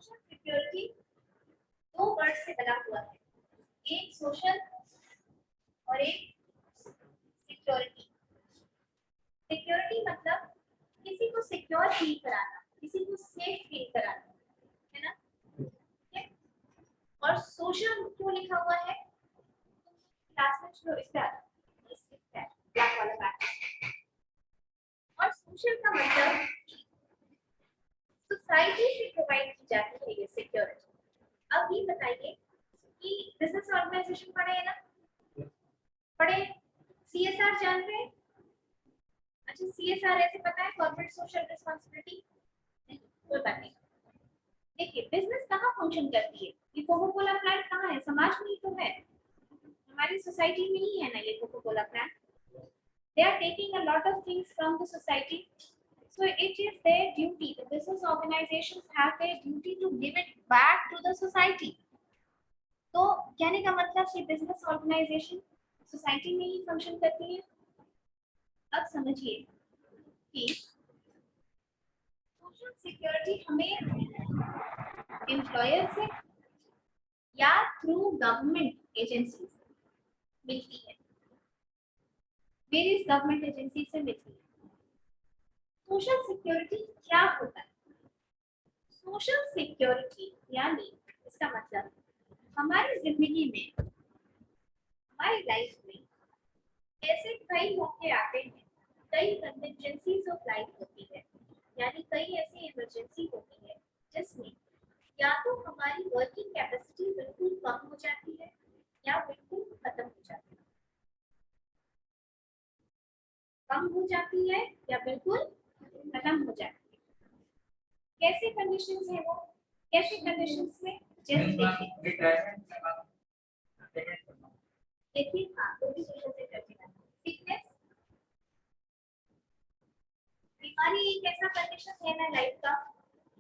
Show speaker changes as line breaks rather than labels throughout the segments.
Social security दो word से बना हुआ है, एक सोशल और एक सिक्योरिटी। सिक्योरिटी मतलब किसी को सिक्योर फील कराना, किसी को सेफ फील कराना, है ना? ठीक? और सोशल क्यों लिखा हुआ है? क्लास में जो इस पे ब्लैक वाला बैक। और सोशल का मतलब सोसाइटी से प्रोवाइड की जाती है ये सिक्योरिटी। अब ये बताइए कि बिजनेस ऑर्गेनाइजेशन पढ़े है ना? पढ़े? सीएसआर जानते हैं? अच्छा, सीएसआर ऐसे पता है, कॉर्पोरेट सोशल रिस्पांसिबिलिटी? कोई बात नहीं। देखिए बिजनेस कहाँ फंक्शन करती है? ये कोको कोला प्लांट कहाँ है? समाज में ही तो है, हमारी सोसाइटी में ही है ना ये Coca Cola plant. They are taking a lot of things from the society, so it is their duty. The business organizations have their duty to give it back to the society. तो कहने का मतलब कि business organisation society में ही function करती है। अब समझिए कि सोशल सिक्योरिटी हमें एम्प्लॉयर से या थ्रू गवर्नमेंट एजेंसी मिलती है, वेरियस गवर्नमेंट एजेंसी से मिलती है। सोशल सिक्योरिटी क्या होता है? सोशल सिक्योरिटी यानी इसका मतलब हमारी जिंदगी में, हमारी लाइफ में ऐसे कई मौके आते हैं, कई कंटिजेंसीज ऑफ लाइफ होती है, यानी कई ऐसी इमरजेंसी होती है जिसमें या तो हमारी वर्किंग कैपेसिटी बिल्कुल कम हो जाती है या बिल्कुल खत्म हो जाती है। कम हो जाती है या बिल्कुल खत्म हो जाती है। कैसे कंडीशंस है वो? कैसे कंडीशंस में? जैसे देखिए हाँ, तो भी सोशल सिक्योरिटी है। सिकनेस, बीमारी एक ऐसा कंडीशन है ना लाइफ का।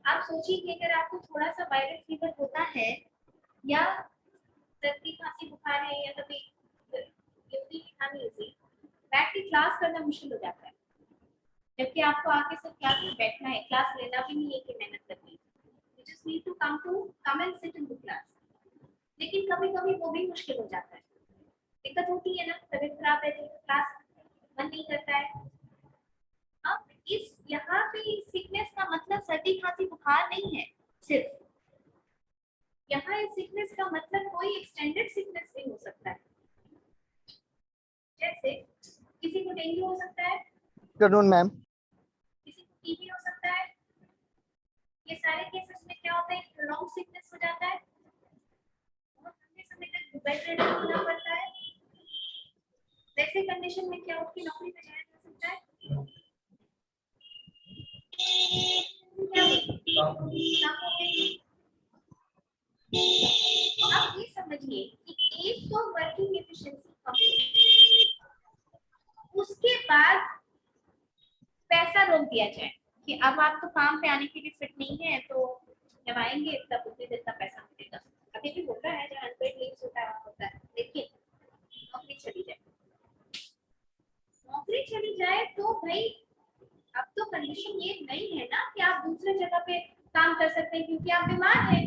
आप सोचिए कि अगर आपको थोड़ा सा वायरल फीवर होता है या सर्दी खांसी बुखार है या कभी अनईजी, बैठ के क्लास करना मुश्किल हो जाता है, जबकि आपको आके सिर्फ क्लास में बैठना है, क्लास लेना भी नहीं है कि मेहनत करनी है। You just need to come and sit in the class. लेकिन कभी-कभी वो भी मुश्किल हो जाता है। दिक्कत होती है ना, तबीयत खराब है तो क्लास मन नहीं करता है। अब इस यहाँ पे सिकनेस का मतलब सर्दी खांसी बुखार नहीं है सिर्फ, यहाँ इस सिकनेस का मतलब कोई एक्सटेंडेड सिकनेस भी हो सकता है। जैसे किसी को डेंगू हो सकता है,
मैम,
किसी को टीबी हो सकता है। ये सारे केसेस में क्या होता है? प्रोलॉन्ग सिकनेस हो जाता है, बहुत लंबे समय तक बेड रेस्ट होना पड़ता है। वैसे कंडीशन में क्या उसकी नौकरी पे जाया जा सकता है? आप ये समझिए कि एक तो वर्किंग एफिशिएंसी कम है, उसके बाद पैसा रोक दिया जाए कि अब आप तो काम पे आने के लिए फिट नहीं है, तो जब आएंगे तब उतने दिन का पैसा मिलेगा। अभी भी होता है जब अनपेड लीव्स होता है, लेकिन नौकरी चली जाए, नौकरी चली जाए तो भाई अब तो कंडीशन ये नहीं है ना कि आप दूसरे जगह पे काम कर सकते हैं क्योंकि आप बीमार हैं,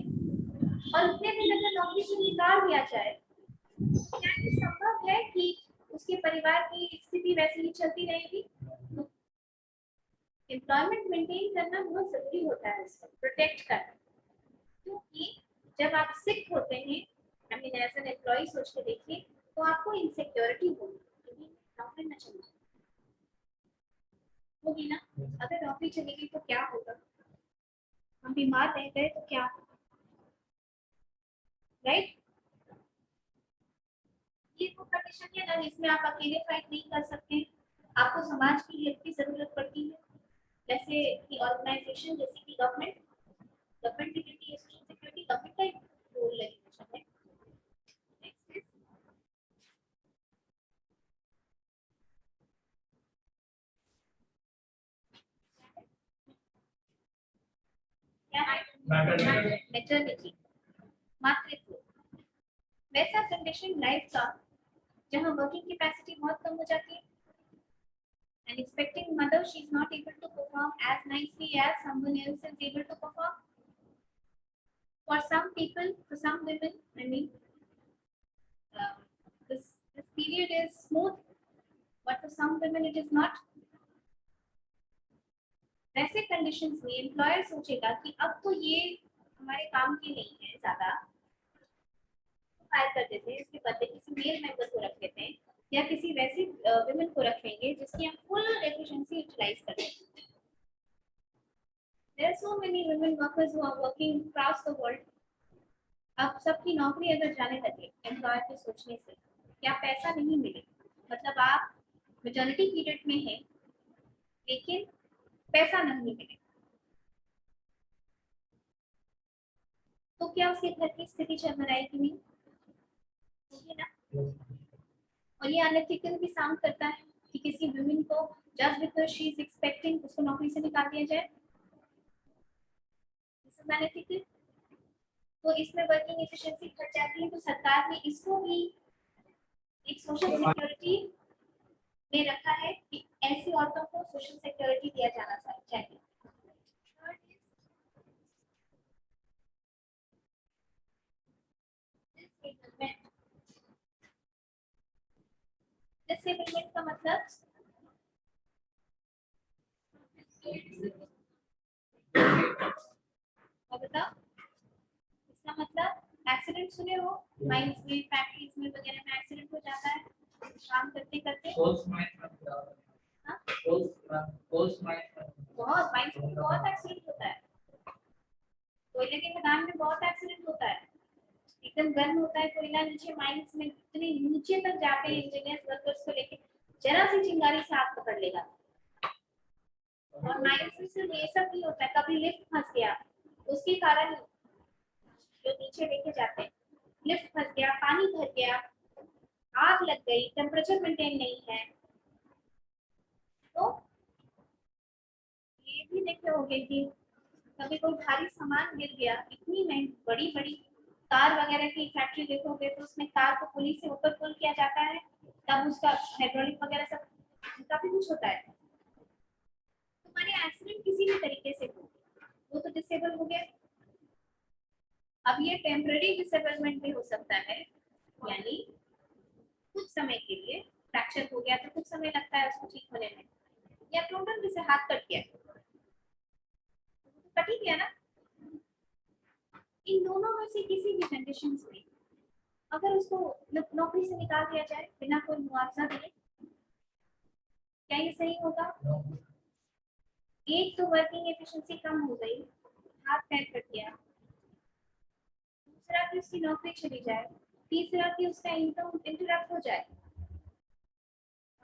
और उतने दिन अगर नौकरी से निकाल दिया जाए, क्या ये संभव है कि उसके परिवार की स्थिति वैसे ही चलती रहेगी? एम्प्लॉयमेंट मेंटेन करना बहुत जरूरी होता है, इसको प्रोटेक्ट करना, क्योंकि जब आप सिक होते हैं, I mean as an employee सोच के देखिए, तो आपको इनसिक्योरिटी होगी, नौकरी न चलना होगी ना। अगर नौकरी चली गई तो क्या होगा? हम बीमार रह गए तो क्या होगा? राइट? ये वो कंडीशन है ना जिसमें आप अकेले फाइट नहीं कर सकते, आपको समाज की हेल्प की जरूरत पड़ती है, जैसे कि ऑर्गेनाइजेशन, जैसे कि गवर्नमेंट की ड्यूटी है सोशल सिक्योरिटी, गवर्नमेंट का रोल लेगिस्लेशन है। क्या है? मैटरनिटी, मातृत्व, वैसा कंडीशन लाइफ का जहां वर्किंग कैपेसिटी बहुत कम हो जाती है, and expecting mother she is not able to perform as nicely as someone else is able to perform, For some people, for some women, I mean, this period is smooth, but for some women it is not. वैसे conditions में employer सोचेगा कि अब तो ये हमारे काम की नहीं है ज्यादा, फायर कर देते हैं, इसके बदले किसी मेल मेंबर को रख देते हैं या किसी वैसी विमेन को रखेंगे जिसकी हम फुल एफिशिएंसी यूटिलाइज करें. There are so many women workers who are working across the world. अब सबकी नौकरी अगर जाने लगे एम्प्लॉयर के सोचने से, क्या पैसा नहीं मिले, मतलब आप मेटर्निटी पीरियड में हैं लेकिन पैसा नहीं मिले, तो क्या उसके घर की स्थिति चल आएगी? नहीं होगी ना. और ये अनएथिकल भी साउंड करता है कि किसी वुमेन को just because she is expecting उसको नौकरी से निकाल दिया जाए. This is unethical. तो इसमें वर्किंग एफिशिएंसी घट जाती है, तो सरकार ने इसको भी एक सोशल सिक्योरिटी में रखा है कि ऐसी औरतों को सोशल सिक्योरिटी दिया जाना चाहिए. डिसेबलमेंट का मतलब बताओ. इसका मतलब एक्सीडेंट सुने हो, माइंस में फैक्ट्रीज में वगैरह में एक्सीडेंट हो जाता है काम करते करते. बहुत माइंस में बहुत एक्सीडेंट होता है. कोयले के खदान में बहुत एक्सीडेंट होता है. एकदम गर्म होता है कोयला, नीचे माइंस में इतने नीचे तक जाते हैं इंजीनियर्स वर्कर्स को लेके, जरा सी चिंगारी से आग पकड़ लेगा. और माइंस में सिर्फ ये सब नहीं होता है, कभी लिफ्ट फंस गया उसके कारण जो नीचे लेके जाते हैं, लिफ्ट फंस गया, पानी भर गया, आग लग गई, टेम्परेचर मेंटेन नहीं है, तो ये भी देखे होंगे कि कभी कोई भारी सामान गिर गया, इतनी बड़ी बड़ी कार वगैरह की फैक्ट्री देखोगे तो उसमें कार को पुली से ऊपर पुल किया जाता है, तब उसका हाइड्रोलिक वगैरह सब काफी कुछ होता है. तुम्हारे एक्सीडेंट किसी भी तरीके से हो, वो तो डिसेबल हो गया. अब ये टेम्पररी डिसेबलमेंट भी हो सकता है, यानी कुछ समय के लिए फ्रैक्चर हो गया तो कुछ समय लगता है उसको ठीक होने में, या टोटल जैसे हाथ कट गया, कट ही गया ना. इन दोनों में से किसी भी कंडीशंस में अगर उसको नौकरी से निकाल दिया जाए बिना कोई मुआवजा दिए, क्या ये सही होगा? एक तो वर्किंग एफिशिएंसी कम हो गई, हाथ पैर कट गया, दूसरा कि उसकी नौकरी चली जाए, तीसरा कि उसका इनकम इंटरप्ट हो जाए.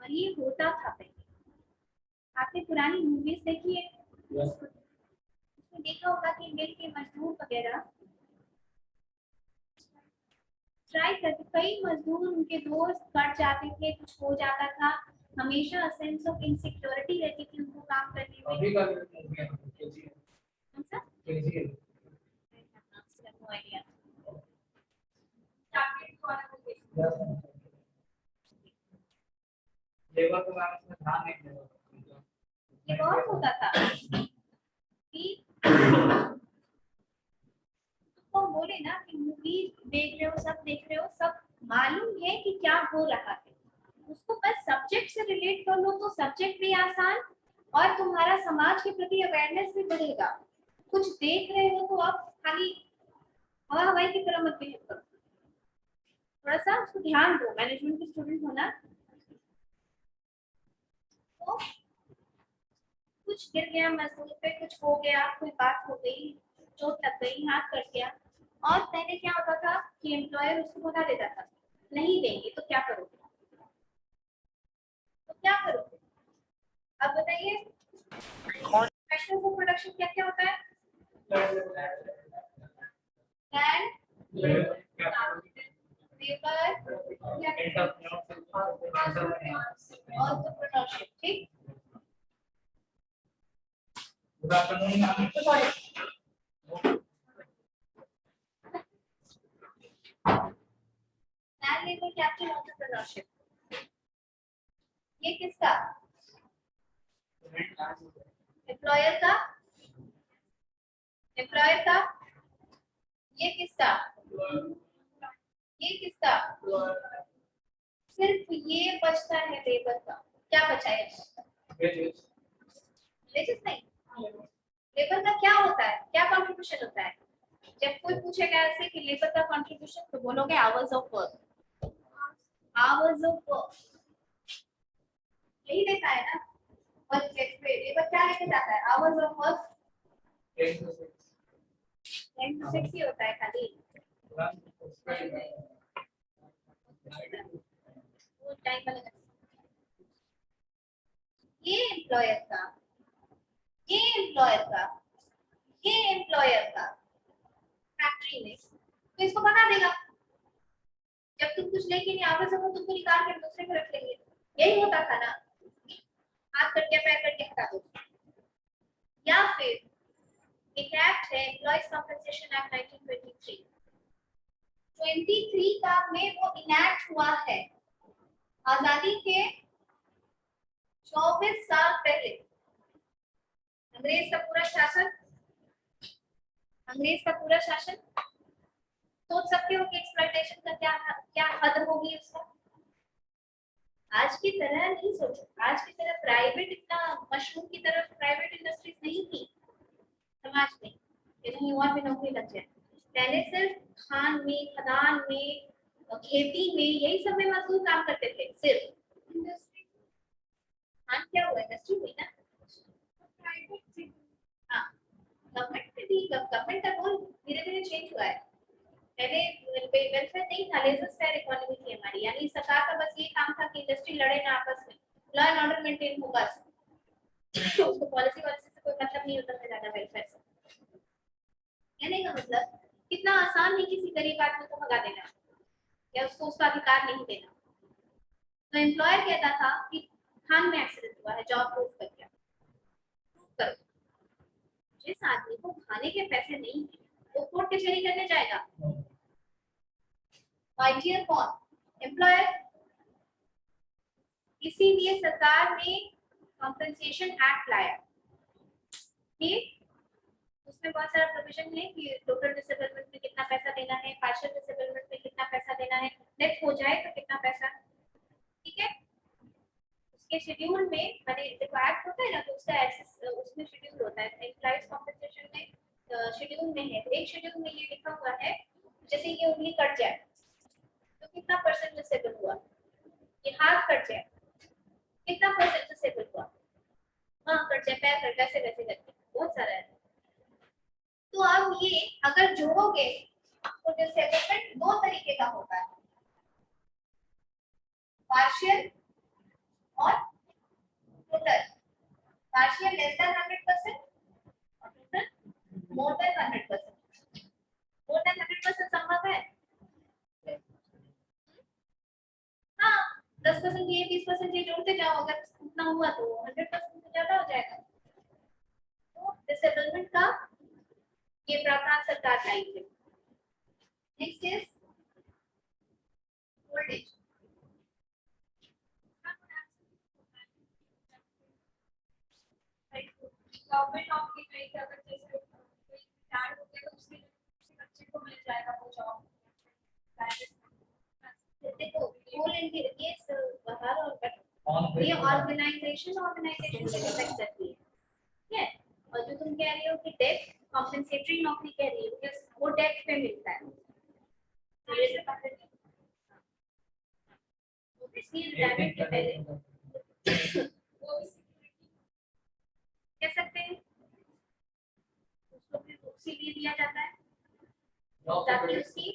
और ये होता था पहले. आपने पुरानी मूवीज देखी है, उसमें देखा होगा कि मिल के मजदूर वगैरह ट्राई करते, कई मजदूर उनके दोस्त कट जाते थे, कुछ हो जाता था, हमेशा सेंस ऑफ इनसिक्योरिटी रहती थी उनको काम करने में. अभी का कौन सा आइडिया? लेबर को ध्यान नहीं देता, ये बहुत होता था कि तो बोले ना कि मूवी देख रहे हो, सब देख रहे हो, सब मालूम है कि क्या हो रहा है, उसको बस सब्जेक्ट से रिलेट कर लो तो सब्जेक्ट भी आसान और तुम्हारा समाज के प्रति अवेयरनेस भी बढ़ेगा. कुछ देख रहे हो तो आप खाली हवा हवाई की तरह मत बिहेव करो, थोड़ा सा उसको ध्यान दो. मैनेजमेंट के स्टूडेंट हो ना, तो कुछ गिर गया मजदूर पे, कुछ हो गया, कोई बात हो गई, चोट लग गई, हाथ कट गया, और पहले क्या होता था कि एम्प्लॉयर उसको भगा देता था, नहीं देंगे तो क्या करोगे, तो क्या करोगे? अब बताइए फैक्टर्स ऑफ प्रोडक्शन क्या क्या होता है? Land, labour, entrepreneurship. ठीक, लैंड, लेबर, कैपिटल, एंटरप्रेन्योरशिप. ये किसका? एम्प्लॉयर का. एम्प्लॉयर का ये किसका, ये किसका, सिर्फ ये बचता है लेबर का। क्या बचा है, वेजेस नहीं, लेबर का क्या होता है, क्या कंट्रीब्यूशन होता है। जब कोई पूछेगा ऐसे कि लेबर का कंट्रीब्यूशन, तो बोलोगे hours of work, hours of work यही देता है ना। और लेबर क्या लेके जाता है, आवर्स ऑफ वर्क 10 to 6 ही होता है खाली, वो टाइम अलग है। ये एम्प्लॉयर का, ये एम्प्लॉयर का, ये एम्प्लॉयर का फैक्ट्री में, तो इसको बना देगा। जब तुम कुछ लेके नहीं आ सको, तुमको निकाल के दूसरे को रख लेंगे। यही होता था ना, हाथ कट गया, पैर कट गया, हटा दो। या फिर एक एक्ट है, एम्प्लॉयज कॉम्पेंसेशन एक्ट 1923, 23 का में वो इनैक्ट हुआ है। आजादी के 24 साल पहले अंग्रेज का पूरा शासन, अंग्रेज का पूरा शासन, सोच सकते हो कि एक्सप्लॉयटेशन का क्या क्या हद होगी उसका। आज की तरह नहीं सोचो, आज की तरह प्राइवेट, इतना मशरूम की तरफ प्राइवेट इंडस्ट्रीज नहीं थी समाज में, लेकिन युवा में नौकरी लग जाए। पहले सिर्फ खान में, खदान में, खेती में, यही सब में मजदूर काम करते थे। सिर्फ इंडस्ट्री, खान क्या हुआ, इंडस्ट्री हुई ना, हाँ गवर्नमेंट में भी, गवर्नमेंट का रोल धीरे धीरे चेंज हुआ है। पहले वेलफेयर नहीं था, लेजर फेयर इकोनॉमी थी हमारी, यानी सरकार का बस ये काम था कि इंडस्ट्री लड़े ना आपस में, लॉ एंड ऑर्डर मेंटेन हो बस। उसको पॉलिसी वाली से कोई मतलब नहीं होता था ज्यादा वेलफेयर से। कहने का मतलब कितना आसान है किसी गरीब आदमी को भगा देना या उसको उसका अधिकार नहीं देना। तो एम्प्लॉयर कहता था कि खान में एक्सीडेंट हुआ है, जॉब प्रूफ कर क्या, प्रूफ करो। जिस आदमी को खाने के पैसे नहीं है वो कोर्ट कचहरी करने जाएगा। आईटीआर कौन, एम्प्लॉयर। इसीलिए सरकार ने कॉम्पेंसेशन एक्ट लाया कि उसमें बहुत सारा प्रोविजन है कि टोटल डिसेबलमेंट में कितना पैसा देना है, पार्शियल डिसेबलमेंट में कितना पैसा देना है, डेथ हो जाए तो कितना पैसा, ठीक है। उसके शेड्यूल में, माने देखो एक्ट होता है ना, तो उसका एक्सेस उसमें शेड्यूल होता है। एम्प्लॉयज कॉम्पेंसेशन में शेड्यूल में है, तो एक शेड्यूल में ये लिखा हुआ है जैसे ये उंगली कट जाए तो कितना परसेंट डिसेबल हुआ, ये हाथ कट जाए कितना परसेंट डिसेबल हुआ, हाँ कट जाए, पैर कट, वैसे वैसे करके बहुत सारा है। तो अब ये अगर जोड़ोगे तो डिसेबलमेंट दो तरीके का होता है, पार्शियल और टोटल। पार्शियल लेस देन 100% और total more than 100%। More than 100% संभव है, हाँ 10% ये 20% ये जोड़ते जाओ, अगर उतना हुआ तो 100% से ज्यादा हो जाएगा। तो डिसेबलमेंट का ये प्रावधान सरकार लाई है। Next is old age. Government नौकरी में अगर जैसे कोई रिटायर हो गया तो उसके बच्चे को मिल जाएगा वो जॉब। देखो ओल्ड एज ये बाहर और ये ऑर्गेनाइजेशन से डिपेंड करती है, ठीक है। और जो तुम कह रही हो कि डेथ कॉम्पेंसेटरी नौकरी कह रही हो, वो डेथ पे मिलता है, तो जैसे पहले इसलिए रिटायरमेंट के पहले वो कह सकते हैं उसको भी इसीलिए दिया जाता है ताकि उसकी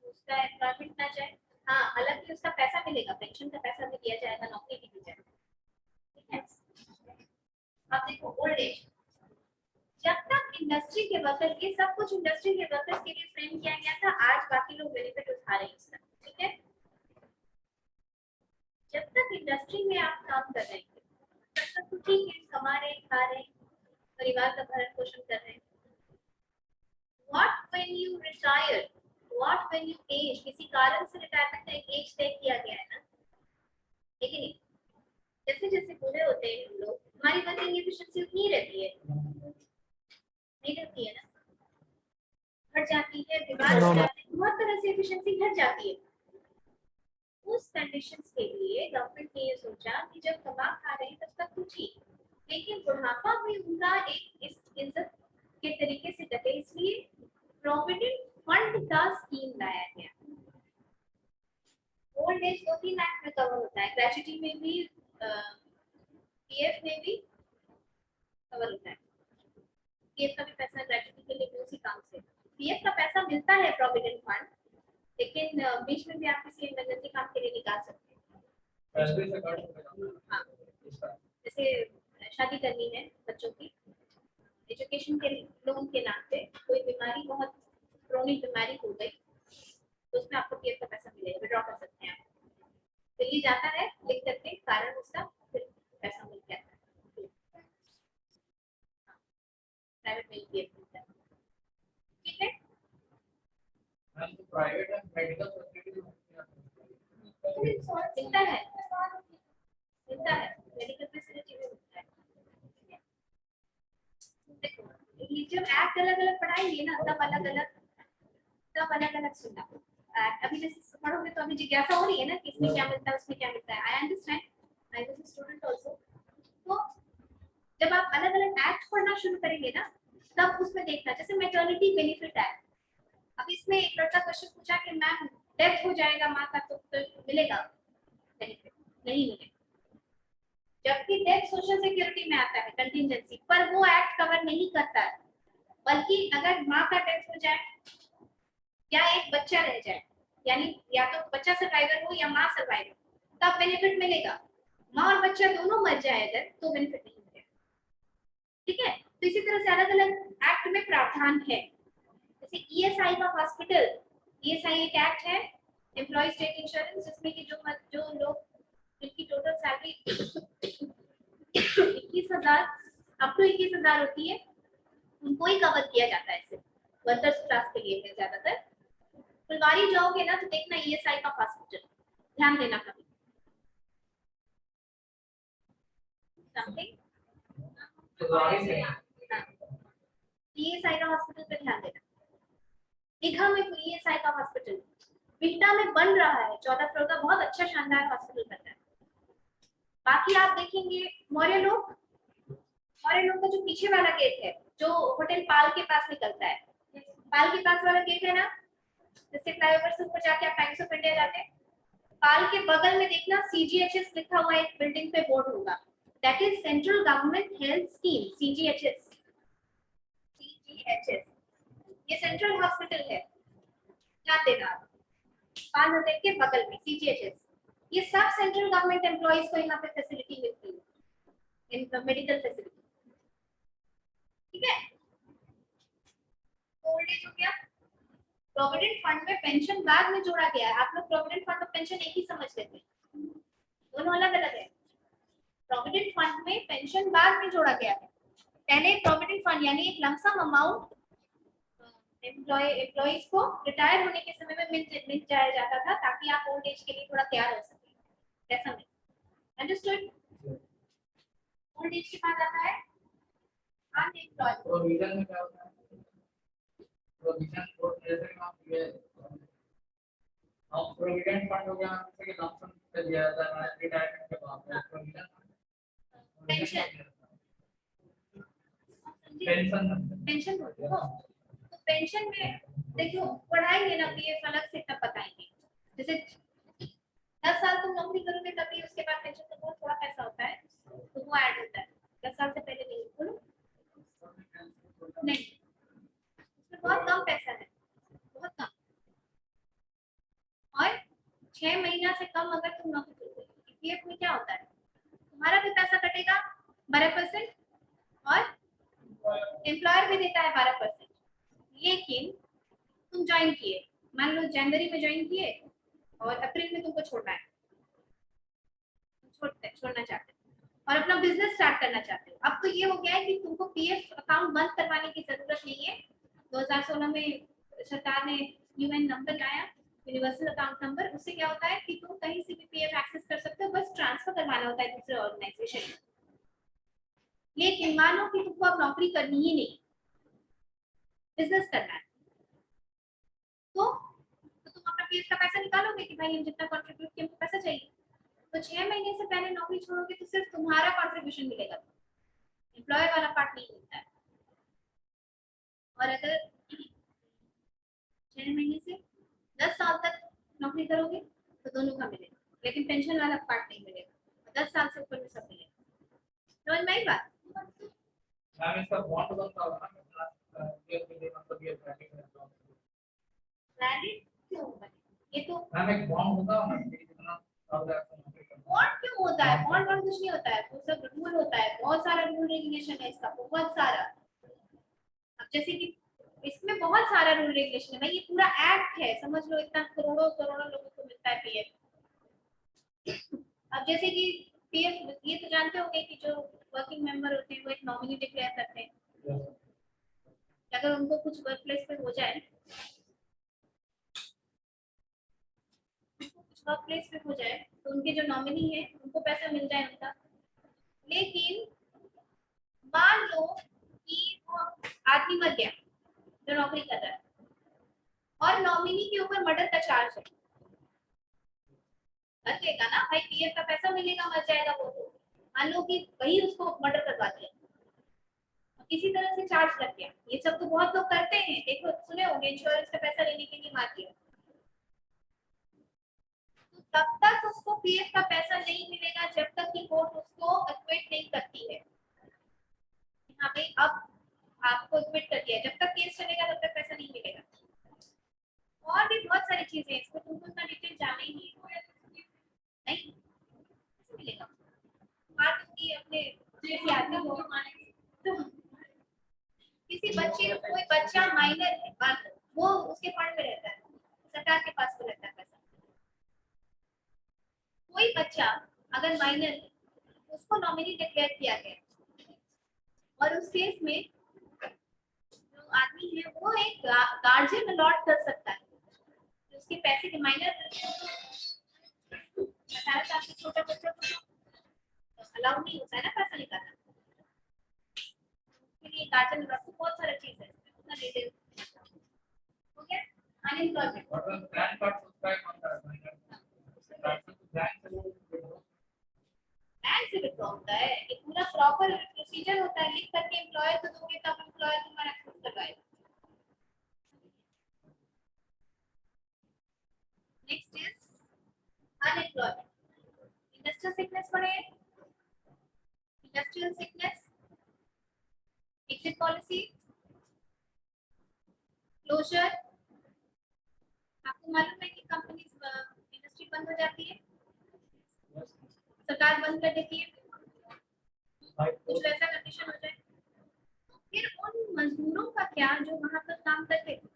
उसका एम्प्लॉयमेंट ना जाए। हाँ हालांकि उसका पैसा मिलेगा, पेंशन का पैसा भी दिया जाएगा, नौकरी भी दी जाएगी, ठीक है। अब देखो ओल्ड एज, जब तक इंडस्ट्री के वर्कर्स, ये सब कुछ इंडस्ट्री के वर्कर्स के लिए फ्रेम किया गया था, आज बाकी लोग बेनिफिट उठा रहे हैं इसका, ठीक है। जब तक इंडस्ट्री में आप काम कर रहे हैं तब तक तो ठीक है, कमा रहे, खा रहे, परिवार का भरण पोषण कर रहे हैं। What when you retire? What when you age? किसी कारण से रिटायरमेंट का एक एज तय किया गया है ना, लेकिन जैसे जैसे बूढ़े होते हैं हम लोग, हमारी वर्किंग एफिशिएंसी उतनी रहती है, नहीं रहती है ना, घट जाती है, बीमार हो जाते हैं, बहुत तरह से एफिशिएंसी घट जाती है। उस कंडीशंस के लिए गवर्नमेंट ने ये सोचा कि जब कमा खा रहे हैं तब तक तो ठीक, लेकिन बुढ़ापा में उनका एक इस इज्जत के तरीके से कटे, इसलिए प्रोविडेंट फंड का स्कीम लाया गया। ओल्ड एज 2-3 एक्ट में कवर होता है, ग्रेचुटी में भी, पीएफ में भी कवर होता है। पीएफ का भी पैसा ग्रेचुटी के लिए उसी काम से, पीएफ का पैसा मिलता है प्रोविडेंट फंड, लेकिन बीच में भी आप किसी इमरजेंसी काम के लिए निकाल सकते हैं। हाँ, जैसे शादी करनी है बच्चों की, एजुकेशन के लोन के नाम पे कोई बीमारी, बहुत क्रोनिक बीमारी हो गई, तो उसमें आपको पीएफ का पैसा मिलेगा, विड्रॉ कर सकते हैं आप। तो ये जाता है लिख करके, कारण उसका फिर पैसा मिल जाता है। प्राइवेट में पीएफ मिलता है, ठीक है।
प्राइवेट और मेडिकल फैसिलिटी
मिलता है, मिलता है, मेडिकल फैसिलिटी में मिलता है। देखो, ये जब एक्ट अलग अलग पढ़ाएंगे ना, तब अलग अलग सुनना। अभी जैसे पढ़ोगे तो अभी जिज्ञासा हो रही है ना कि इसमें क्या मिलता है, उसमें क्या मिलता है। I understand, I was a student also. तो जब आप अलग अलग एक्ट पढ़ना शुरू करेंगे ना, तब उसमें देखना, जैसे मैटरनिटी बेनिफिट एक्ट, अब इसमें एक लड़का क्वेश्चन पूछा कि मैम डेथ हो जाएगा माँ का तो मिलेगा बेनिफिट? नहीं मिलेगा, जबकि डेथ सोशल सिक्योरिटी में आता है कंटिजेंसी, पर वो एक्ट कवर नहीं करता है। बल्कि अगर माँ का डेथ हो जाए या एक बच्चा रह जाए, यानी या तो बच्चा सर्वाइवर हो या माँ सर्वाइवर, तब बेनिफिट मिलेगा। माँ और बच्चा दोनों मर जाए अगर, तो बेनिफिट नहीं मिलेगा, ठीक है। तो इसी तरह से अलग अलग एक्ट में प्रावधान है। जैसे ईएसआई का हॉस्पिटल, ईएसआई एक एक्ट है, एम्प्लॉय स्टेट इंश्योरेंस, जिसमें कि जो लोग जिनकी टोटल सैलरी 21,000 अप टू 21,000 होती है, उनको ही कवर किया जाता है। इससे वर्कर्स क्लास के लिए है ज्यादातर। फुलवारी जाओगे ना तो देखना ईएसआई का हॉस्पिटल, ध्यान देना कभी समथिंग ईएसआई का हॉस्पिटल पे ध्यान देना। दीघा में ईएसआई का हॉस्पिटल, बिहटा में बन रहा है 14 फ्लोर का, बहुत अच्छा शानदार हॉस्पिटल बन रहा है। बाकी आप देखेंगे मौर्य लोग का जो पीछे वाला गेट है, जो होटल पाल के पास निकलता है, पाल के पास वाला गेट है ना, जिससे फ्लाईओवर से ऊपर जाके आप टाइम्स ऑफ इंडिया जाते हैं, पाल के बगल में देखना सीजीएचएस लिखा हुआ एक बिल्डिंग पे बोर्ड होगा, that is central government health scheme, CGHS. ये सेंट्रल हॉस्पिटल है, ध्यान देना आप, पाल होटल के बगल में सीजीएचएस। ये सब सेंट्रल गवर्नमेंट एम्प्लॉइज को यहाँ पे फैसिलिटी मिलती है, इनका मेडिकल फैसिलिटी, ठीक है। ओल्ड एज हो गया। प्रोविडेंट फंड में पेंशन बाद में जोड़ा गया है। आप लोग प्रोविडेंट फंड और पेंशन एक ही समझ लेते हैं, दोनों अलग अलग है। प्रोविडेंट फंड में पेंशन बाद में जोड़ा गया है। पहले प्रोविडेंट फंड यानी एक लमसम अमाउंट एम्प्लॉइज को रिटायर होने के समय में मिल जाया जाता था, ताकि आप ओल्ड एज के लिए थोड़ा तैयार हो सके। कैसा नहीं, अंडरस्टूड। ओल्ड एज के बाद आता है अनएम्प्लॉयड।
प्रोविजन में क्या होता है? प्रोविजन को जैसे कि आप ये प्रोविडेंट फंड हो गया, जैसे कि लमसम पे दिया जाता है रिटायरमेंट के बाद, प्रोविजन
पेंशन
पेंशन
हो तो पेंशन में देखो पढ़ाएंगे ना, पीएफ अलग से तब बताएंगे। जैसे 10 साल तुम नौकरी करोगे तभी उसके बाद पेंशन का बहुत थोड़ा पैसा होता है, तो वो ऐड होता है। 10 साल से पहले नहीं, बोलो नहीं, उसमें बहुत कम पैसा है, बहुत कम। और 6 महीना से कम अगर तुम नौकरी करोगे, पीएफ में क्या होता है, तुम्हारा भी पैसा कटेगा 12% और एम्प्लॉयर भी देता है 12%। लेकिन तुम ज्वाइन किए, मान लो जनवरी में ज्वाइन किए और अप्रैल में तुमको छोड़ना है, छोड़ना चाहते हो और अपना बिजनेस स्टार्ट करना चाहते हो। अब तो ये हो गया है कि तुमको पीएफ अकाउंट बंद करवाने की जरूरत नहीं है। 2016 में सरकार ने यूएन नंबर लाया, यूनिवर्सल अकाउंट नंबर। उससे क्या होता है कि तुम कहीं से भी पीएफ एक्सेस कर सकते हो, बस ट्रांसफर करवाना होता है दूसरे ऑर्गेनाइजेशन में। लेकिन मानो कि तुमको अब नौकरी करनी ही नहीं, बिजनेस करना है, तो तुम अपना पीएफ का पैसा निकालोगे कि भाई हम जितना कंट्रीब्यूट किया हमको पैसा चाहिए। तो 6 महीने से पहले नौकरी छोड़ोगे तो सिर्फ तुम्हारा कंट्रीब्यूशन मिलेगा, एम्प्लॉयर वाला पार्ट नहीं मिलता है। और अगर 6 महीने से 10 साल तक नौकरी करोगे तो दोनों का मिलेगा, लेकिन पेंशन वाला पार्ट नहीं मिलेगा। 10 साल से ऊपर में सब मिलेगा। समझ में आई बात?
मैम इसका बॉन्ड बनता होगा ना, ये मतलब ये ट्रैकिंग रहता है।
वैलिड क्यों बने? ये तो
मैम एक बॉन्ड होता है ना, कितना साल तक नौकरी करना।
बॉन्ड क्यों होता है? बॉन्ड कुछ नहीं होता है, वो सब रूल होता है, बहुत सारा रूल रेगुलेशन है इसका, बहुत सारा। अब जैसे कि इसमें बहुत सारा रूल रेगुलेशन है भाई, ये पूरा एक्ट है, समझ लो इतना करोड़ों करोड़ों लोगों को मिलता है पीएफ। अब जैसे कि पीएफ ये तो जानते होंगे कि जो वर्किंग मेंबर होते हैं वो एक नॉमिनी डिक्लेयर करते हैं। अगर उनको कुछ वर्क प्लेस पे हो जाए, वर्क प्लेस पे हो जाए तो उनके जो नॉमिनी है उनको पैसा मिल जाए उनका। लेकिन मान लो कि वो आदमी मर गया जो नौकरी कर रहा है और नॉमिनी के ऊपर मर्डर का चार्ज है, मर गएगा ना भाई, पीएफ का पैसा मिलेगा, मर जाएगा वो तो। मान लो कि वही उसको मर्डर करवा दिया, किसी तरह से चार्ज लग गया। ये सब तो बहुत लोग करते हैं, देखो सुने होंगे, इंश्योरेंस का पैसा लेने के लिए मार दिया। तो तब तक उसको पीएफ का पैसा नहीं मिलेगा जब तक कि कोर्ट उसको एक्विट नहीं करती है। हाँ भाई अब आपको एक्विट कर दिया, जब तक केस चलेगा तब तक पैसा नहीं मिलेगा। और भी बहुत सारी चीजें हैं, इसको तुमको इतना डिटेल जाना ही नहीं नहीं कैसे मिलेगा? बात होगी अपने किसी आदमी को, तो किसी बच्चे को, कोई बच्चा माइनर है, बात वो उसके फंड में रहता है, सरकार के पास में रहता है पैसा। कोई बच्चा अगर माइनर है, उसको नॉमिनी डिक्लेयर किया गया और उस केस में जो आदमी है वो एक गार्जियन अलॉट कर सकता है उसके पैसे के। माइनर 18 साल से छोटा बच्चा को अलाउ नहीं होता है ना पैसा निकालना, उसके लिए गार्जियन अलॉट बहुत सारा चीज है, उतना डिटेल हो गया। अनएम्प्लॉयमेंट
और बैंक कार्ड सब्सक्राइब होता है बैंक से वो
बैंक से विड्रॉ होता है, ये पूरा प्रॉपर प्रोसीजर होता है, लिख करके एम्प्लॉयर को दोगे तब एम्प्लॉयर तुम्हारा एक्सेस करवाएगा। Next is unemployment. Industrial sickness पढ़े, industrial sickness, exit policy, closure. आपको मालूम है कि कंपनी इंडस्ट्री बंद हो जाती है, सरकार बंद कर देती है, कुछ वैसा कंडीशन हो जाए, फिर उन मजदूरों का क्या जो वहां पर काम करते थे?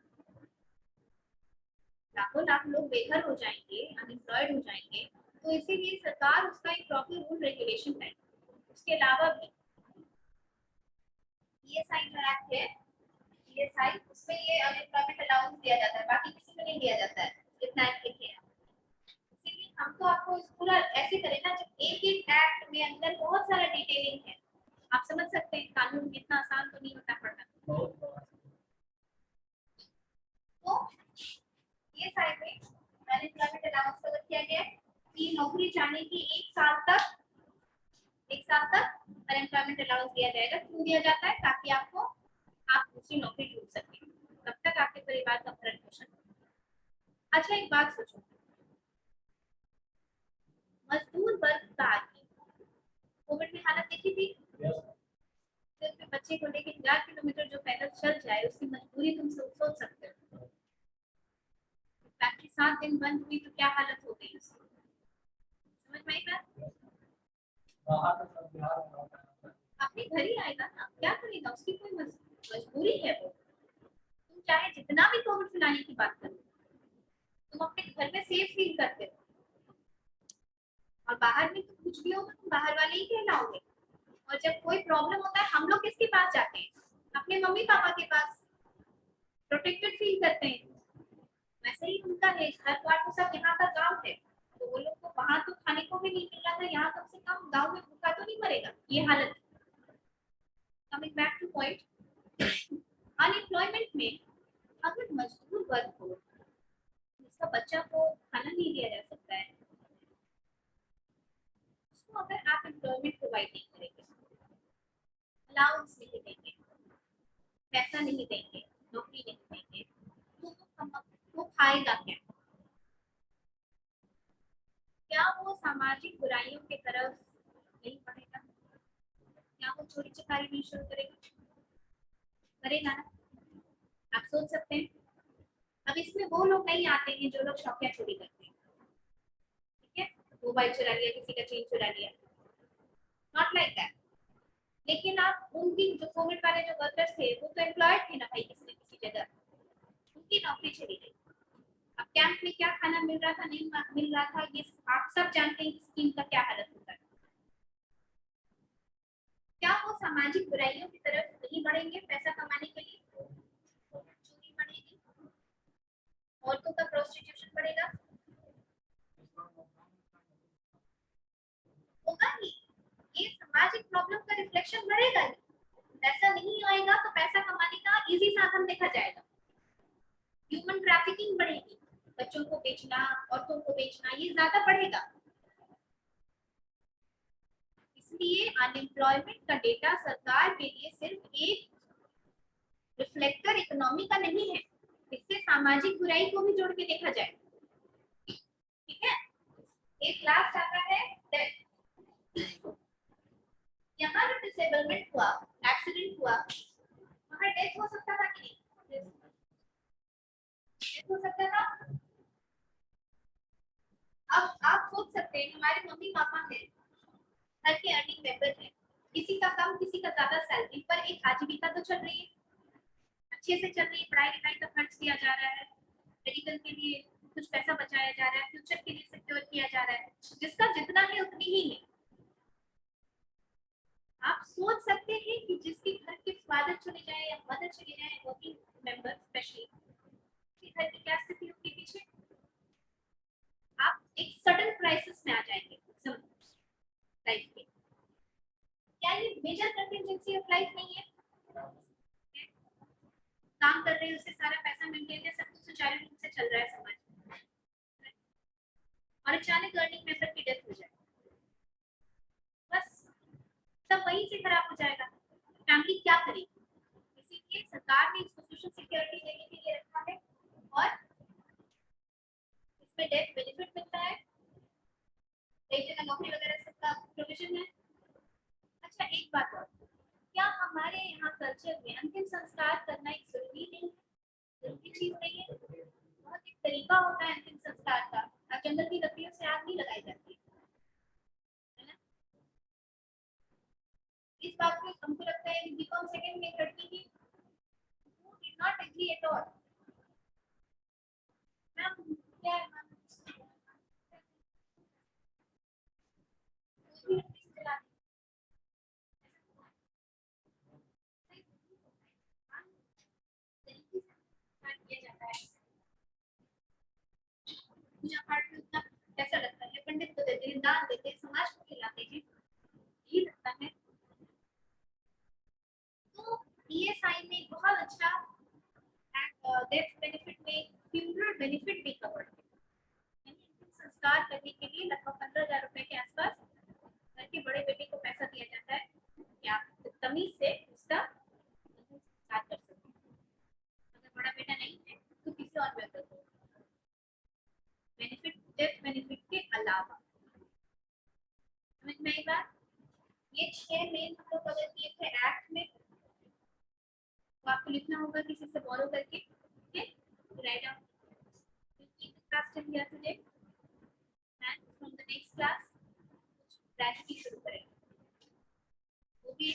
लाखों लाख लोग बेघर हो जाएंगे, अनएम्प्लॉयड हो जाएंगे। तो इसीलिए सरकार उसका एक प्रॉपर रूल रेगुलेशन है। उसके अलावा भी ईएसआई जो एक्ट है, ईएसआई उसमें ये अनएम्प्लॉयमेंट अलाउंस दिया जाता है, बाकी किसी को नहीं दिया जाता है जितना एक्ट लिखे हैं। इसीलिए हम तो आपको इस पूरा ऐसे करें ना, जब एक एक एक्ट में अंदर बहुत सारा डिटेलिंग है, आप समझ सकते हैं कानून इतना आसान तो नहीं होता पढ़ना। तो ये साइड में अनएम्प्लॉयमेंट अलाउंस कवर किया गया है कि नौकरी जाने की एक साल तक अनएम्प्लॉयमेंट अलाउंस दिया जाएगा। क्यों दिया जाता है? ताकि आपको आप दूसरी नौकरी ढूंढ सकें, तब तक आपके परिवार का भरण पोषण। अच्छा एक बात सोचो, मजदूर वर्ग का आदमी कोविड में हालत देखी थी, सिर्फ बच्चे को लेकर 1000 किलोमीटर जो पैदल चल जाए उसकी मजबूरी तुम सोच सकते हो। फैक्ट्री 7 दिन बंद हुई तो क्या हालत हो गई उसकी, समझ में आई बात? अपने घर ही आएगा ना, क्या करेगा, उसकी कोई मजबूरी है वो। तुम चाहे जितना भी कोविड फैलाने की बात करो, तुम अपने घर में सेफ फील करते हो, और बाहर में तो कुछ भी होगा तुम बाहर वाले ही कहलाओगे। और जब कोई प्रॉब्लम होता है हम लोग किसके पास जाते हैं? अपने मम्मी पापा के पास, प्रोटेक्टेड फील करते हैं। वैसे ही उनका है, घर द्वार तो सब यहाँ का गांव है, तो वो लोग को वहां तो खाने को भी नहीं मिल रहा था, यहाँ कम से कम गांव में भूखा तो नहीं मरेगा, ये हालत। Coming back two point, unemployment में अगर मजदूर वर्ग हो जिसका बच्चा को खाना नहीं दिया जा सकता है, उसको अगर आप एम्प्लॉयमेंट प्रोवाइड नहीं करेंगे, अलाउंस नहीं देंगे, पैसा नहीं देंगे, नौकरी नहीं देंगे, तो वो खाएगा क्या? क्या वो सामाजिक बुराइयों की तरफ नहीं बढ़ेगा? क्या वो चोरी चकारी नहीं शुरू करेगा? करेगा ना? आप सोच सकते हैं। अब इसमें वो लोग नहीं आते हैं जो लोग शौकिया चोरी करते हैं, ठीक है, मोबाइल चुरा लिया, किसी का चेन चुरा लिया, नॉट लाइक दैट। लेकिन आप उनकी जो कोविड वाले जो वर्कर्स थे वो तो एम्प्लॉयड थे ना भाई, किसी न किसी जगह उनकी नौकरी चली गई। अब कैंप में क्या खाना मिल रहा था, नहीं मिल रहा था, ये आप सब जानते हैं कि स्कीम का क्या हालत होता है। क्या वो सामाजिक बुराइयों की तरफ नहीं बढ़ेंगे पैसा कमाने के लिए? चोरी बढ़ेगी, औरतों का प्रोस्टिट्यूशन बढ़ेगा, होगा ही। ये सामाजिक प्रॉब्लम का रिफ्लेक्शन बढ़ेगा ही। पैसा नहीं आएगा तो पैसा कमाने का इजी साधन देखा जाएगा। ह्यूमन ट्रैफिकिंग बढ़ेगी, बच्चों को बेचना, औरतों को बेचना, ये ज्यादा बढ़ेगा। इसलिए अनएम्प्लॉयमेंट का डेटा सरकार के लिए सिर्फ एक रिफ्लेक्टर इकोनॉमी का नहीं है, इससे सामाजिक बुराई को भी जोड़ के देखा जाए। ठीक है, एक लास्ट आता है डेथ। यहाँ जो डिसेबलमेंट हुआ, एक्सीडेंट हुआ, वहाँ डेथ हो सकता था कि नहीं? डेथ हो सकता था। अब आप सोच सकते हैं हमारे मम्मी पापा हैं, घर के अर्निंग मेंबर हैं, किसी का कम किसी का ज्यादा सैलरी, पर एक आजीविका तो चल रही है, अच्छे से चल रही है, पढ़ाई लिखाई का खर्च दिया जा रहा है, मेडिकल के लिए कुछ पैसा बचाया जा रहा है, फ्यूचर के लिए सिक्योर किया जा रहा है, जिसका जितना है उतनी ही है। आप सोच सकते हैं कि जिसके घर के फादर चले जाए या मदर चले जाए, वर्किंग मेंबर स्पेशली, घर की क्या स्थिति होगी पीछे? आप एक सडन क्राइसिस में आ जाएंगे लाइफ के। क्या ये मेजर कंटिजेंसी ऑफ लाइफ नहीं है? काम कर रहे हैं, उससे सारा पैसा मेंटेन है, सब कुछ सुचारू रूप से चल रहा है समाज में, और अचानक अर्निंग मेंबर की डेथ हो जाए, बस सब वहीं से खराब हो जाएगा। फैमिली क्या करेगी? इसीलिए सरकार ने इसको सोशल सिक्योरिटी देने के लिए रखा है, और इसमें डेथ बेनिफिट मिलता है, कई जगह नौकरी वगैरह सबका प्रोविजन है। अच्छा, एक बात और, क्या हमारे यहाँ कल्चर में अंतिम संस्कार करना एक जरूरी नहीं, जरूरी चीज नहीं है? बहुत एक तरीका होता है अंतिम संस्कार का। जंगल की लकड़ियों से आग नहीं लगाई जाती है ना? इस बात को हमको लगता है कि बीकॉम सेकंड में एक लड़की थी, who did not agree at all। Ma'am क्या किया जाता है पूजा पाठ में, उतना कैसा लगता है? पंडित को देते हैं, दान देते हैं, समाज को खिलाते हैं, ये लगता है। तो ईएसआई में बहुत अच्छा डेथ बेनिफिट में फ्यूनरल बेनिफिट भी कवर है, यानी अंतिम संस्कार करने के लिए लगभग 15,000 रुपए के आसपास घर के बड़े बेटे को पैसा दिया जाता है कि आप तमीज से उसका संस्कार कर सकते हैं। अगर बड़ा बेटा नहीं है तो किसी और मेथड को बेनिफिट, डेथ बेनिफिट के अलावा। समझ में आई बात? ये 6 मेन हम लोग अगर किए थे एक्ट में, तो आपको लिखना होगा किसी से बोरो करके, ठीक है, write down. keep the class till here today, and from the next class gratuity शुरू करेंगे। वो भी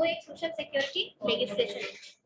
एक सोशल सिक्योरिटी लेजिस्लेशन।